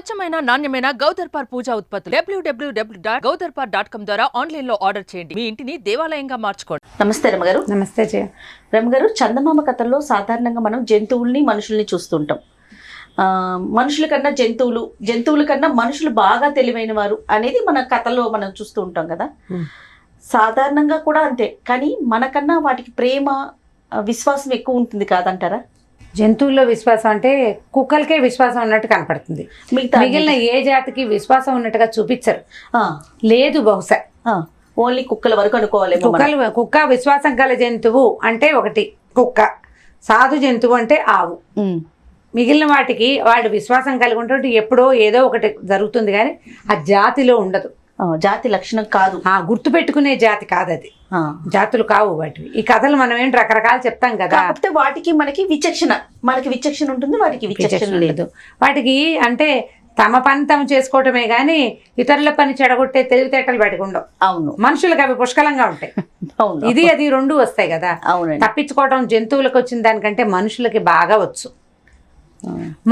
స్వచ్ఛమైన నాణ్యమైన గౌదర్పార్ పూజా ఉత్పత్తులు www.gaudarpar.com ద్వారా ఆన్లైన్ లో ఆర్డర్ చేయండి. మీ ఇంటిని దేవాలయంగా మార్చుకోండి. నమస్తే రమగారు. నమస్తే జయ. రమగారు, చందమామ కథల్లో సాధారణంగా మనం జంతువుల్ని మనుషుల్ని చూస్తుంటాం. మనుషుల కన్నా జంతువుల కన్నా మనుషులు బాగా తెలివైన వారు అనేది మన కథల్లో మనం చూస్తూ ఉంటాం కదా. సాధారణంగా కూడా అంతే, కానీ మనకన్నా వాటికి ప్రేమ విశ్వాసం ఎక్కువ ఉంటుంది కాదంటారా? జంతువుల్లో విశ్వాసం అంటే కుక్కలకే విశ్వాసం ఉన్నట్టు కనపడుతుంది, మిగిలిన ఏ జాతికి విశ్వాసం ఉన్నట్టుగా చూపించరు. లేదు, బహుశా ఓన్లీ కుక్కల వరకు అనుకోవాలి. కుక్క విశ్వాసం గల జంతువు అంటే ఒకటి కుక్క, సాధు జంతువు అంటే ఆవు. మిగిలిన వాటికి వాడు విశ్వాసం కలిగి ఉంటుంటే ఎప్పుడో ఏదో ఒకటి జరుగుతుంది, కానీ ఆ జాతిలో ఉండదు. జాతి లక్షణం కాదు, గుర్తు పెట్టుకునే జాతి కాదు, అది జాతులు కావు వాటివి. ఈ కథలు మనం ఏంటి రకరకాలు చెప్తాం కదా, కాకపోతే వాటికి మనకి విచక్షణ ఉంటుంది, వాటికి విచక్షణ లేదు. వాటికి అంటే తమ పని తమ చేసుకోవటమే గానీ ఇతరుల పని చెడగొట్టే తెలివితేటలు వాటికి ఉండవు. అవును, మనుషులకు అవి పుష్కలంగా ఉంటాయి. అవును, ఇది అది రెండు వస్తాయి కదా. అవును, తప్పించుకోవడం జంతువులకు వచ్చిన దానికంటే మనుషులకి బాగా వచ్చు.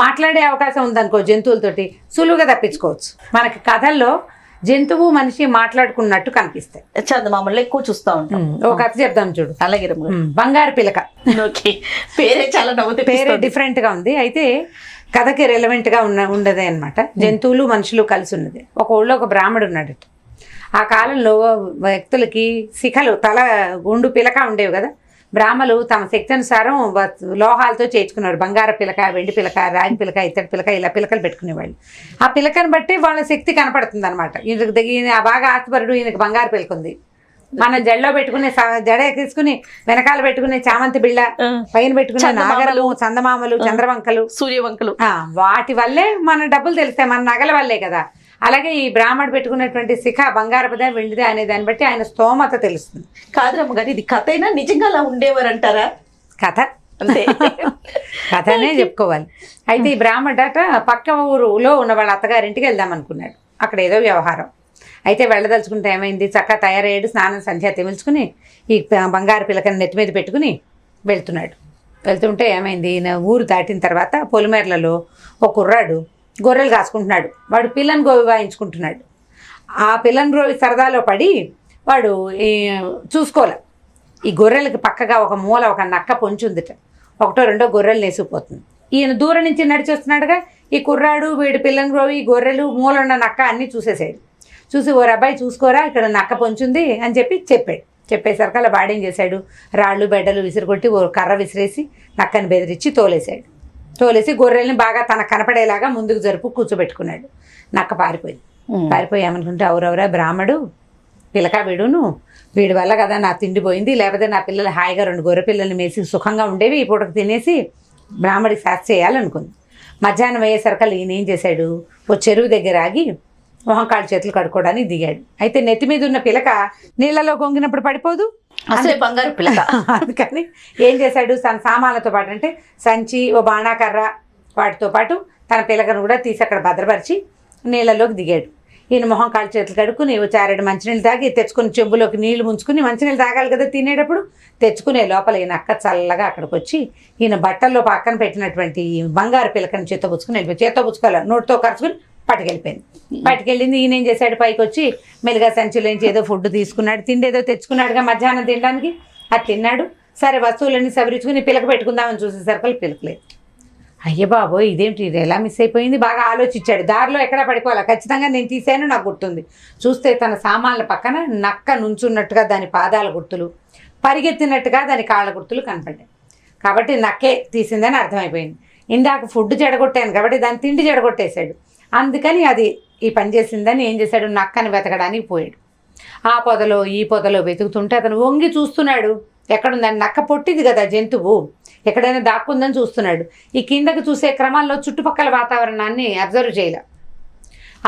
మాట్లాడే అవకాశం ఉందనుకో జంతువులతోటి సులువుగా తప్పించుకోవచ్చు. మనకి కథల్లో జంతువు మనిషి మాట్లాడుకున్నట్టు కనిపిస్తాయి. చందమామలో ఎక్కువ చూస్తూ ఉంటాం. ఒక కథ చెప్తాం చూడు. అలాగే బంగారు పిలక. పేరే చాలా నవ్వుతే, పేరే డిఫరెంట్ గా ఉంది, అయితే కథకి రెలవెంట్ గా ఉండదే అనమాట. జంతువులు మనుషులు కలిసి ఉన్నది. ఒక ఊళ్ళో ఒక బ్రాహ్మడు ఉన్నాడు. ఆ కాలంలో వ్యక్తులకి శిఖలు తల గుండు పిలక ఉండేవి కదా. బ్రాహ్మలు తమ శక్తి అనుసారం లోహాలతో చేర్చుకున్నారు. బంగారు పిలక, వెండి పిలక, రాగి పిలక, ఇత్తడి పిలక, ఇలా పిలకలు పెట్టుకునేవాళ్ళు. ఆ పిలకను బట్టి వాళ్ళ శక్తి కనపడుతుంది అనమాట. ఈయన బాగా ఆస్తిపరుడు, ఈయనకి బంగారు పిలక ఉంది. మనం జడలో పెట్టుకునే జడ తీసుకుని వెనకాల పెట్టుకునే చామంతి బిళ్ళ, పైన పెట్టుకునే నాగరలు, చందమామలు, చంద్రవంకలు, సూర్యవంకలు, వాటి వల్లే మన డబ్బులు తెలుస్తాయి, మన నగల వల్లే కదా. అలాగే ఈ బ్రాహ్మడు పెట్టుకున్నటువంటి శిఖ బంగారపదే వెండిదే అనే దాన్ని బట్టి ఆయన స్తోమత తెలుస్తుంది. కాదురమ్మ గారు, ఇది కథ అయినా నిజంగా అలా ఉండేవారు అంటారా? కథ అంతే, కథనే చెప్పుకోవాలి. అయితే ఈ బ్రాహ్మడట పక్క ఊరులో ఉన్న వాళ్ళ అత్తగారింటికి వెళ్దాం అనుకున్నాడు. అక్కడ ఏదో వ్యవహారం అయితే వెళ్ళదలుచుకుంటే ఏమైంది, చక్కగా తయారయ్యాడు, స్నానం సంధ్య తెమిల్చుకుని ఈ బంగారు పిలకని నెత్తి మీద పెట్టుకుని వెళ్తుంటే ఏమైంది, ఊరు దాటిన తర్వాత పొలిమేరలలో ఒక కుర్రాడు గొర్రెలు కాసుకుంటున్నాడు. వాడు పిల్లని గోవి వాయించుకుంటున్నాడు. ఆ పిల్లని గోవి సరదాలో పడి వాడు చూసుకోలే. ఈ గొర్రెలకి పక్కగా ఒక మూల ఒక నక్క పొంచుందిట. ఒకటో రెండో గొర్రెలు నేసిపోతుంది. ఈయన దూరం నుంచి నడిచి వస్తున్నాడుగా. ఈ కుర్రాడు వీడి పిల్లని గోవి, గొర్రెలు, మూల ఉన్న నక్క అన్నీ చూసేసాడు. చూసి ఓ అబ్బాయి చూసుకోరా, ఇక్కడ నక్క పొంచుంది అని చెప్పేసరికి అలా వాడేం చేశాడు, రాళ్ళు బెడ్డలు విసిరికొట్టి ఓ కర్ర విసిరేసి నక్కని బెదిరించి తోలేసి గొర్రెల్ని బాగా తనకు కనపడేలాగా ముందుకు జరుపు కూర్చోబెట్టుకున్నాడు. నక్క పారిపోయి ఏమనుకుంటే, ఎవరెవరా బ్రాహ్మడు పిలక వీడి వల్ల కదా నా తిండి పోయింది, లేకపోతే నా పిల్లలు హాయిగా 2 గొర్రె పిల్లల్ని మేసి సుఖంగా ఉండేవి, ఈ పూటకు తినేసి బ్రాహ్మడికి శాస్త్ర చేయాలనుకుంది. మధ్యాహ్నం అయ్యేసరికి ఈయన ఏం చేశాడు, ఓ చెరువు దగ్గర ఆగి మొహం కాళ్ళు చేతులు కడుక్కోవడానికి దిగాడు. అయితే నెత్తి మీద ఉన్న పిలక నీళ్ళలో కొంగినప్పుడు పడిపోదు, అసలే బంగారు పిలక. అందుకని ఏం చేశాడు, తన సామాన్లతో పాటు అంటే సంచి, ఓ బాణాకర్ర, వాటితో పాటు తన పిలకను కూడా తీసి అక్కడ భద్రపరిచి నీళ్ళలోకి దిగాడు. ఈయన మొహం కాళ్ళు చేతులు కడుక్కుని ఓ 4 మంచినీళ్ళు తాగి తెచ్చుకుని చెంబులోకి నీళ్లు ముంచుకుని, మంచినీళ్ళు తాగాలి కదా తినేటప్పుడు, తెచ్చుకునే లోపల ఈయన అక్క చల్లగా అక్కడికి వచ్చి ఈయన బట్టల్లో పక్కన పెట్టినటువంటి బంగారు పిలకను చేత్తో పుచ్చుకోవాలి, నోటితో కరుచుకుని పట్టుకెళ్ళింది. ఈయన ఏం చేశాడు, పైకి వచ్చి మెల్లిగా సంచిలోంచి ఏదో ఫుడ్ తీసుకున్నాడు, తిండి ఏదో తెచ్చుకున్నాడుగా మధ్యాహ్నం తినడానికి. అది తిన్నాడు. సరే వస్తువులన్నీ సవరించుకుని పిలక పెట్టుకుందామని చూసేసరికి పిలకలేదు. అయ్య బాబోయ్, ఇదేంటి, ఇది ఎలా మిస్ అయిపోయింది, బాగా ఆలోచించాడు. దారిలో ఎక్కడా పడిపోవాలి, ఖచ్చితంగా నేను తీసాను, నాకు గుర్తుంది. చూస్తే తన సామాన్ల పక్కన నక్క నుంచున్నట్టుగా దాని పాదాల గుర్తులు, పరిగెత్తినట్టుగా దాని కాళ్ళ గుర్తులు కనపడ్డాయి. కాబట్టి నక్కే తీసిందని అర్థమైపోయింది. ఇందాక ఫుడ్ చెడగొట్టాను కాబట్టి దాని తిండి చెడగొట్టేశాడు. అందుకని అది ఈ పని చేసిందని ఏం చేశాడు, నక్కని వెతకడానికి పోయాడు. ఆ పొదలో ఈ పొదలో వెతుకుతుంటే అతను వంగి చూస్తున్నాడు, ఎక్కడుందని. నక్క పొట్టిది కదా జంతువు, ఎక్కడైనా దాక్కుందని చూస్తున్నాడు. ఈ కిందకి చూసే క్రమంలో చుట్టుపక్కల వాతావరణాన్ని అబ్జర్వ్ చేయలే.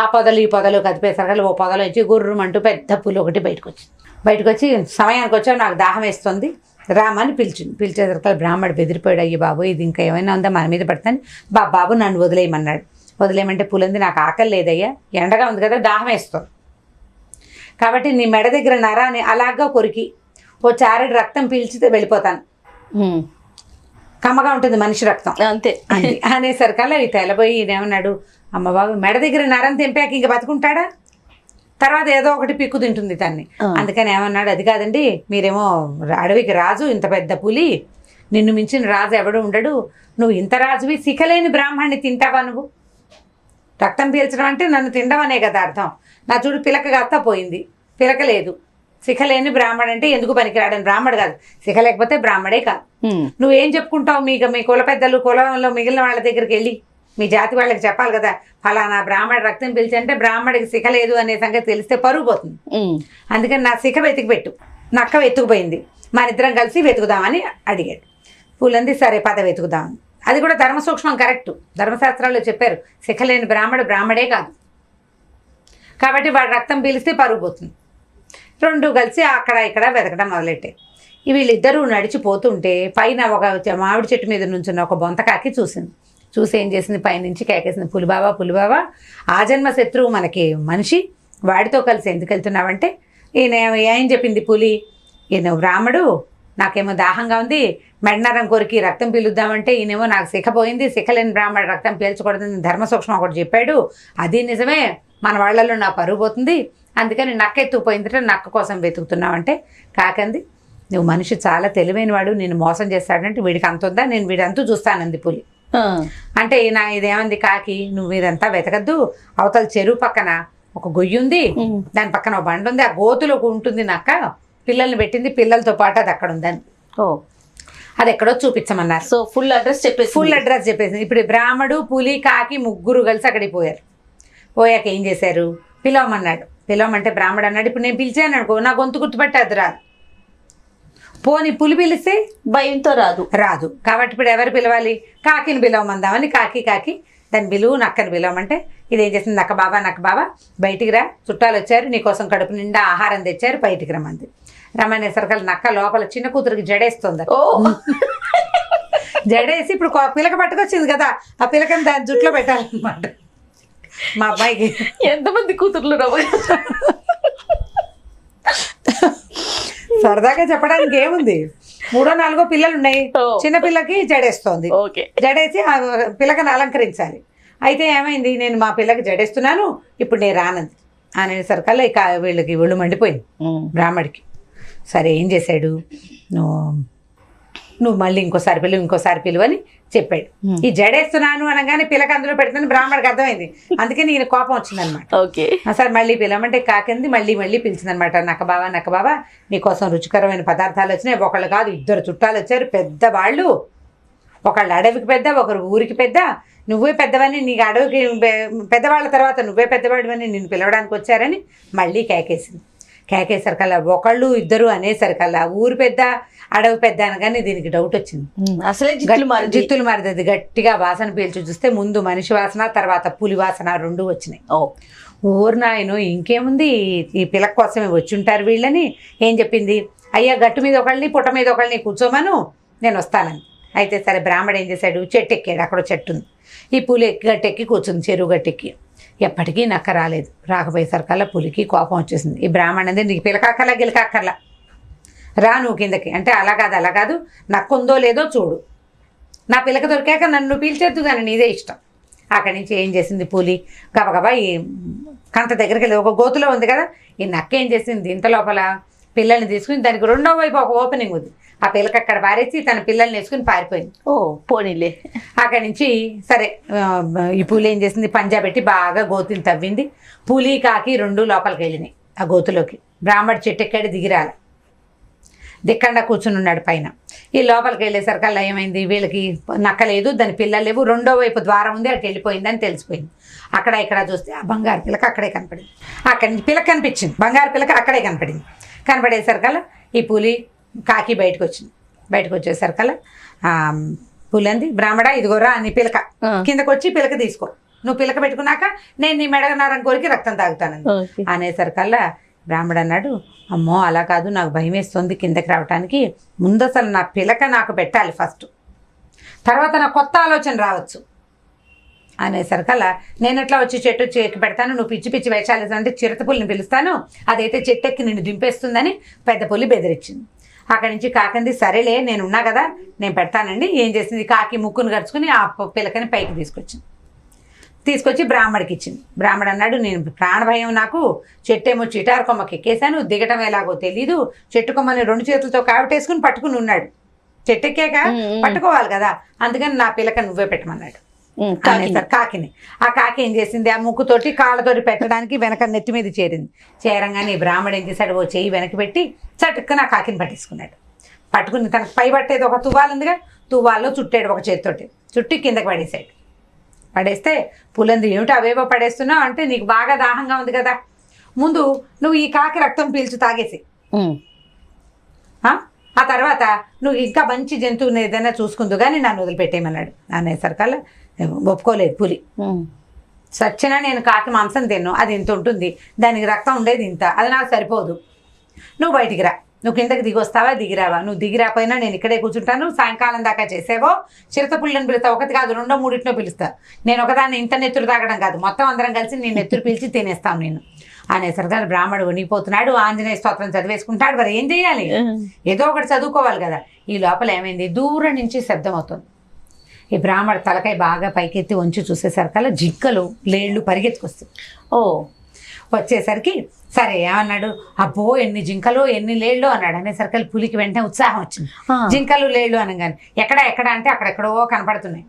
ఆ పొదలు ఈ పొదలు కదిపేసరికి ఓ పొదలో వచ్చి గుర్రమంటూ పెద్ద పులి ఒకటి బయటకు వచ్చి సమయానికి వచ్చావు, నాకు దాహం వేస్తుంది, రామని పిలిచేసరికి బ్రాహ్మడు బెదిరిపోయాడు. అయ్యి బాబు, ఇది ఇంకా ఏమైనా ఉందా మన మీద పడుతుంది, బాబు నన్ను వదిలేయమన్నాడు. వదిలేయమంటే పులింది, నాకు ఆకలి లేదయ్యా, ఎండగా ఉంది కదా, దాహం వేస్తావు, కాబట్టి నీ మెడ దగ్గర నరాన్ని అలాగా కొరికి ఓ 4 రక్తం పీల్చితే వెళ్ళిపోతాను, కమ్మగా ఉంటుంది మనిషి రక్తం, అంతే అనేసరికల్లా ఈ తెల్లబోయి ఏమన్నాడు, అమ్మ బాబు మెడ దగ్గర నరం తెంపాక ఇంక బతుకుంటాడా? తర్వాత ఏదో ఒకటి పిక్కు తింటుంది తన్ని. అందుకని ఏమన్నాడు, అది కాదండి, మీరేమో అడవికి రాజు, ఇంత పెద్ద పులి, నిన్ను మించిన రాజు ఎవడు ఉండడు, నువ్వు ఇంత రాజువి శిఖలేని బ్రాహ్మణ్ణి తింటావా? నువ్వు రక్తం పీల్చడం అంటే నన్ను తినడమనే కదా అర్థం. నా చూడు పిలక కాస్తా పోయింది, పిలక లేదు. శిఖలేని బ్రాహ్మడు అంటే ఎందుకు పనికిరాడని, బ్రాహ్మడు కాదు, శిఖ లేకపోతే బ్రాహ్మడే కాదు. నువ్వేం చెప్పుకుంటావు? మీ కుల పెద్దలు, కులంలో మిగిలిన వాళ్ళ దగ్గరికి వెళ్ళి మీ జాతి వాళ్ళకి చెప్పాలి కదా, ఫలానా బ్రాహ్మడు రక్తం పీల్చి అంటే బ్రాహ్మడికి శిఖ లేదు అనే సంగతి తెలిస్తే పరుగు పోతుంది. అందుకని నా శిఖ వెతికి పెట్టు. నక్క వెతుకుపోయింది, మన ఇద్దరం కలిసి వెతుకుదామని అడిగాడు. పూలంది సరే పద వెతుకుదామని. అది కూడా ధర్మ సూక్ష్మం కరెక్ట్. ధర్మశాస్త్రాల్లో చెప్పారు, శిఖ లేని బ్రాహ్మడే కాదు, కాబట్టి వాడు రక్తం పీలిస్తే పరుగు పోతుంది. రెండు కలిసి అక్కడ ఇక్కడ వెతకడం మొదలెట్టాయి. వీళ్ళిద్దరూ నడిచిపోతుంటే పైన ఒక మామిడి చెట్టు మీద నుంచున్న ఒక బొంతకాకి చూసి ఏం చేసింది, పైనుంచి కేకేసింది, పులిబాబా, ఆ జన్మ శత్రువు మనకి మనిషి, వాడితో కలిసి ఎందుకు వెళ్తున్నావంటే, ఈయన ఏం చెప్పింది పులి, ఈయన బ్రాహ్మడు, నాకేమో దాహంగా ఉంది, మెడనరం కొరికి రక్తం పీలుద్దామంటే ఈయనేమో నాకు శిఖ పోయింది, శిఖ లేని బ్రాహ్మడు రక్తం పీల్చకూడదని ధర్మ సూక్ష్మం ఒకటి చెప్పాడు, అది నిజమే, మన వాళ్ళల్లో నా పరుగు పోతుంది, అందుకని నక్క ఎత్తుకుపోయిందంటే నక్క కోసం వెతుకుతున్నావంటే కాకంది, నువ్వు మనిషి చాలా తెలివైనవాడు, నేను మోసం చేస్తాడంటే వీడికి అంత ఉందా, నేను వీడంతా చూస్తానంది పులి. అంటే ఇదేమంది కాకి, నువ్వు ఇదంతా వెతకద్దు, అవతల చెరువు పక్కన ఒక గొయ్యి ఉంది, దాని పక్కన ఒక బండ ఉంది, ఆ గోతులో ఉంటుంది నక్క, పిల్లల్ని పెట్టింది, పిల్లలతో పాటు అది అక్కడ ఉందని. అది ఎక్కడో చూపించమన్నారు. సో ఫుల్ అడ్రస్ చెప్పేసింది. ఇప్పుడు బ్రాహ్మడు, పులి, కాకి ముగ్గురు కలిసి అక్కడికి పోయాక ఏం చేశారు, పిలవమంటే బ్రాహ్మడు అన్నాడు, ఇప్పుడు నేను పిలిచాను అనుకో నా గొంతు గుర్తుపట్టి అది పోని పులి పిలిస్తే భయంతో రాదు కాబట్టి ఇప్పుడు ఎవరు పిలవాలి, కాకిని పిలవమందామని కాకి దాన్ని పిలువు, నక్కని పిలవమంటే ఇదేం చేసింది, నక్క బాబా బయటికి రా, చుట్టాలు వచ్చారు, నీకోసం కడుపు నిండా ఆహారం తెచ్చారు, బయటికి రమ్మనేసరికి నక్క లోపల చిన్న కూతురికి జడేస్తుంది. జడేసి ఇప్పుడు పిలక పట్టుకొచ్చింది కదా, ఆ పిలకని దాని జుట్లో పెట్టాలన్నమాట. మా అబ్బాయికి ఎంతమంది కూతుర్లు సరదాగా చెప్పడానికి ఏముంది, 3 or 4 పిల్లలు ఉన్నాయి, చిన్న పిల్లకి జడేస్తోంది, జడేసి ఆ పిల్లకని అలంకరించాలి. అయితే ఏమైంది, నేను మా పిల్లకి జడేస్తున్నాను, ఇప్పుడు నేను రానంది అనేసరికల్లా ఇక వీళ్ళకి ఒళ్ళు మండిపోయింది బ్రాహ్మడికి. సరే ఏం చేశాడు, నువ్వు మళ్ళీ ఇంకోసారి పిలువని చెప్పాడు. ఈ జడేస్తున్నాను అనగానే పిల్లక అందులో పెడుతుంది బ్రాహ్మడికి అర్థమైంది, అందుకని ఈయన కోపం వచ్చిందనమాట. సరే మళ్ళీ పిలవమంటే కాకింది మళ్ళీ పిలిచిందనమాట. నక్క బావా నీకోసం రుచికరమైన పదార్థాలు వచ్చినాయి, ఒకళ్ళు కాదు 2 చుట్టాలు వచ్చారు, పెద్దవాళ్ళు, ఒకళ్ళు అడవికి పెద్ద, ఒకరు ఊరికి పెద్ద, నువ్వే పెద్దవని, నీకు అడవికి పెద్దవాళ్ళ తర్వాత నువ్వే పెద్దవాడివని నిన్ను పిలవడానికి వచ్చారని మళ్ళీ కేకేసరికల్లా 1, 2 అనేసరికల్లా ఊరు పెద్ద అడవి పెద్ద అనగానే దీనికి డౌట్ వచ్చింది. అసలే జిత్తులు మారిది. గట్టిగా వాసన పీల్చి చూస్తే ముందు మనిషి వాసన, తర్వాత పులి వాసన 2 వచ్చినాయి. ఊరు నాయను ఇంకేముంది, ఈ పిల్లక కోసమే వచ్చి ఉంటారు వీళ్ళని. ఏం చెప్పింది, అయ్యా గట్టు మీద ఒకళ్ళని పుట్ట మీద ఒకళ్ళని కూర్చోమను, నేను వస్తానని. అయితే సరే బ్రాహ్మడు ఏం చేశాడు, చెట్టు ఎక్కాడు, అక్కడ చెట్టు ఉంది, ఈ పులి గట్టెక్కి కూర్చుంది, చెరువు గట్టెక్కి. ఎప్పటికీ నక్క రాలేదు. రాకపోయేసరికల్లా పులికి కోపం వచ్చేసింది. ఈ బ్రాహ్మణుది నీకు పిలకాకర్లా గిలకాకర్లా, రా నువ్వు కిందకి అంటే, అలా కాదు నక్కుందో లేదో చూడు, నా పిల్లక దొరికాక నన్ను పీల్చేద్దు కానీ నీదే ఇష్టం. అక్కడి నుంచి ఏం చేసింది పులి, గబగబా ఈ కంత దగ్గరికి వెళ్ళి, ఒక గోతులో ఉంది కదా, ఈ నక్క ఏం చేసింది, ఇంత లోపల పిల్లల్ని తీసుకుని దానికి 2వ వైపు ఒక ఓపెనింగ్ ఉంది, ఆ పిల్లకి అక్కడ పారేసి తన పిల్లల్ని వేసుకుని పారిపోయింది. పోనీలే. అక్కడి నుంచి సరే ఈ పులి ఏం చేసింది, పంజా పెట్టి బాగా గోతుని తవ్వింది. పులి కాకి 2 లోపలికి వెళ్ళినాయి ఆ గోతులోకి. బ్రాహ్మడు చెట్టు ఎక్కాడు, దిగిరాల, దిక్కండా కూర్చుని ఉన్నాడు పైన. ఈ లోపలికి వెళ్ళేసరికల్లా ఏమైంది, వీళ్ళకి నక్క లేదు, దాని పిల్లలు లేవు, 2వ వైపు ద్వారం ఉంది, అటు వెళ్ళిపోయిందని తెలిసిపోయింది. అక్కడ ఇక్కడ చూస్తే ఆ బంగారు పిల్లక అక్కడే కనపడింది. అక్కడి నుంచి పిల్లక కనిపించింది, బంగారు పిల్లక అక్కడే కనపడేసరికల్లా ఈ పులి కాకి బయటకు వచ్చేసరికల్లా పులి అంది, బ్రాహ్మడా ఇదిగోరా అని పిలక కిందకు వచ్చి పిలక తీసుకో, నువ్వు పిలక పెట్టుకున్నాక నేను నీ మెడగనారం కోరికి రక్తం తాగుతానని అనేసరికల్లా బ్రాహ్మడు అన్నాడు, అమ్మో అలా కాదు, నాకు భయం వేస్తుంది కిందకి రావటానికి, ముందు అసలు నా పిలక నాకు పెట్టాలి ఫస్ట్, తర్వాత నా కొత్త ఆలోచన రావచ్చు అనేసరికల్లా నేను ఎట్లా వచ్చి చెట్టు ఎక్కి పెడతాను, నువ్వు పిచ్చి వేషాలు అంటే చిరుతపులిని పిలుస్తాను, అదైతే చెట్టు ఎక్కి నిన్ను దింపేస్తుందని పెద్ద పులి బెదిరించింది. అక్కడి నుంచి కాకంది సరేలే నేను ఉన్నా కదా నేను పెడతానండి. ఏం చేసింది, కాకి ముక్కును గడుచుకుని ఆ పిలకని పైకి తీసుకొచ్చింది. తీసుకొచ్చి బ్రాహ్మడికి ఇచ్చింది. బ్రాహ్మడు అన్నాడు, నేను ప్రాణభయం, నాకు చెట్టేమో చిటారు కొమ్మకి ఎక్కేశాను, దిగటం ఎలాగో తెలీదు, చెట్టు కొమ్మని 2 చేతులతో కావిటేసుకుని పట్టుకుని ఉన్నాడు. చెట్టు ఎక్కాక పట్టుకోవాలి కదా, అందుకని నా పిలక నువ్వే పెట్టమన్నాడు. కాకిని. ఆ కాకి ఏం చేసింది, ఆ ముక్కుతోటి కాళ్ళతోటి పెట్టడానికి వెనక నెత్తి మీద చేరింది. చేరంగానే బ్రాహ్మడు ఏం చేశాడు, ఓ చెయ్యి వెనక్కి పెట్టి చటుక్కున ఆ కాకిని పట్టేసుకున్నాడు. పట్టుకుని తనకు పై పట్టేది ఒక తువ్వాలు ఉందిగా, తువ్వాల్లో చుట్టాడు ఒక చేతితోటి, చుట్టి కిందకి పడేసాడు. పడేస్తే పులంది, ఏమిటి అవేవో పడేస్తున్నావు అంటే, నీకు బాగా దాహంగా ఉంది కదా, ముందు నువ్వు ఈ కాకి రక్తం పీల్చు తాగేసి, ఆ తర్వాత నువ్వు ఇంకా మంచి జంతువుని ఏదైనా చూసుకుందు కానీ నన్ను వదిలిపెట్టేయమన్నాడు. అనేసరికల్లా ఒప్పుకోలేదు పులి. సచ్చినా నేను కాకి మాంసం తిన్నాను, అది ఇంత ఉంటుంది, దానికి రక్తం ఉండేది ఇంత, అది నాకు సరిపోదు, నువ్వు బయటికి రా, నువ్వు కిందకి దిగి వస్తావా దిగిరావా, నువ్వు దిగిరాపోయినా నేను ఇక్కడే కూర్చుంటాను, సాయంకాలం దాకా చేసేవో చిరుత పుల్లని పిలుస్తా, ఒకటి కాదు 2, 3 పిలుస్తా, నేను ఒకదాన్ని ఇంత నెత్తురు తాగడం కాదు, మొత్తం అందరం కలిసి నేను నెత్తురు పిలిచి తినేస్తాను నేను. అనేసరిగా బ్రాహ్మడు వణిపోతున్నాడు, ఆంజనేయ స్తోత్రం చదివేసుకుంటాడు. మరి ఏం చేయాలి, ఏదో ఒకటి చదువుకోవాలి కదా. ఈ లోపల ఏమైంది, దూరం నుంచి శబ్దం అవుతుంది. ఈ బ్రాహ్మడు తలకాయ బాగా పైకెత్తి వంచి చూసేసరికల్లా జింకలు లేళ్ళు పరిగెత్తుకొస్తాయి. వచ్చేసరికి సరే ఏమన్నాడు, అబ్బో ఎన్ని జింకలు ఎన్ని లేళ్ళు అన్నాడు. అనేసరికి పులికి వెంటనే ఉత్సాహం వచ్చింది. జింకలు లేళ్ళు అనగానే ఎక్కడ అంటే అక్కడెక్కడో కనపడుతున్నాయి,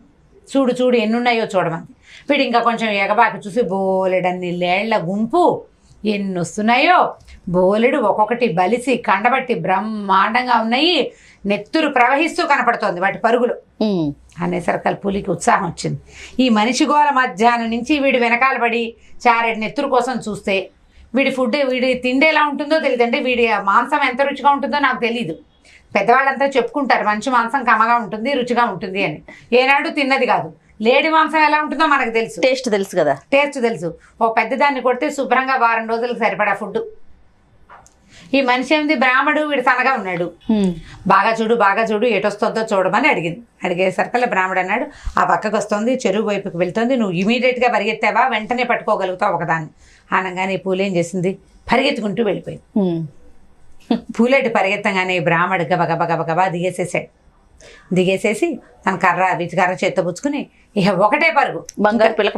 చూడు చూడు ఎన్ని ఉన్నాయో చూడమంది. వీడు ఇంకా కొంచెం ఎగబాకి చూసి బోలెడన్ని లేళ్ల గుంపు ఎన్ని వస్తున్నాయో, బోలెడు ఒక్కొక్కటి బలిసి కండబట్టి బ్రహ్మాండంగా ఉన్నాయి, నెత్తురు ప్రవహిస్తూ కనపడుతోంది వాటి పరుగులు. అనేసరికి పులికి ఉత్సాహం వచ్చింది. ఈ మనిషి గోల మధ్యాహ్నం నుంచి వీడు వెనకాల పడి చారెడు నెత్తురు కోసం చూస్తే, వీడి తిండి ఎలా ఉంటుందో తెలియదు, అంటే వీడి మాంసం ఎంత రుచిగా ఉంటుందో నాకు తెలీదు. పెద్దవాళ్ళంతా చెప్పుకుంటారు మంచి మాంసం కమ్మగా ఉంటుంది రుచిగా ఉంటుంది అని, ఏనాడు తిన్నది కాదు. లేడి మాంసం ఎలా ఉంటుందో మనకు తెలుసు, టేస్ట్ తెలుసు కదా, టేస్ట్ తెలుసు. ఓ పెద్దదాన్ని కొడితే శుభ్రంగా వారం రోజులకు సరిపడా ఫుడ్. ఈ మనిషి ఏంది, బ్రాహ్మడు, వీడు సన్నగా ఉన్నాడు. బాగా చూడు ఎటొస్తుందో చూడమని అడిగింది. అడిగేసరికల్లా బ్రాహ్మడు అన్నాడు, ఆ పక్కకు వస్తుంది, చెరువు వైపుకి వెళ్తుంది, నువ్వు ఇమీడియట్గా పరిగెత్తావా వెంటనే పట్టుకోగలుగుతావు ఒకదాన్ని అనగానే పూలు ఏం చేసింది, పరిగెత్తుకుంటూ వెళ్ళిపోయింది. పూలేటి పరిగెత్తగానే బ్రాహ్మడు గబగబా దిగేసేసి తన కర్ర చేత్తో పుచ్చుకుని ఇక ఒకటే పరుగు, బంగారు పిలక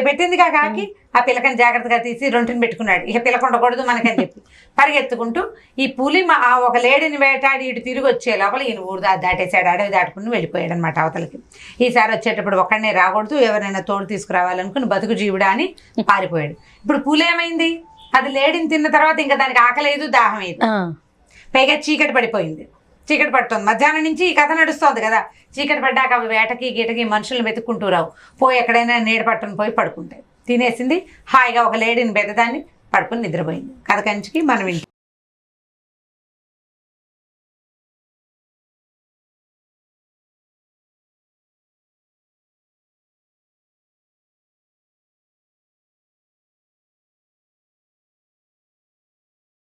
పెట్టింది కాకి, ఆ పిలకని జాగ్రత్తగా తీసి 2 పెట్టుకున్నాడు. ఇక పిలక ఉండకూడదు మనకని చెప్పి పరిగెత్తుకుంటూ ఈ పులి ఒక లేడీని వేటాడి ఇటు తిరిగి వచ్చే లోపల ఈయన ఊరు దాటేసాడు, అడవి దాటుకుని వెళ్ళిపోయాడు అనమాట అవతలకి. ఈసారి వచ్చేటప్పుడు ఒక్కడనే రాకూడదు, ఎవరైనా తోడు తీసుకురావాలనుకుని బతుకు జీవుడా అని పారిపోయాడు. ఇప్పుడు పులి ఏమైంది, అది లేడీని తిన్న తర్వాత ఇంకా దానికి ఆకలేదు దాహం లేదు, పైగా చీకటి పడిపోయింది. చీకటి పడుతుంది, మధ్యాహ్నం నుంచి ఈ కథ నడుస్తోంది కదా. చీకటి పడ్డాక అవి వేటకి గీటకి మనుషులను వెతుక్కుంటూ రావు, పోయి ఎక్కడైనా నీడ పట్టుకుని పోయి పడుకుంటాయి. తినేసింది హాయిగా, ఒక లేడీని పెద్దదాన్ని పడుకుని నిద్రపోయింది. కథ కంచికి మనం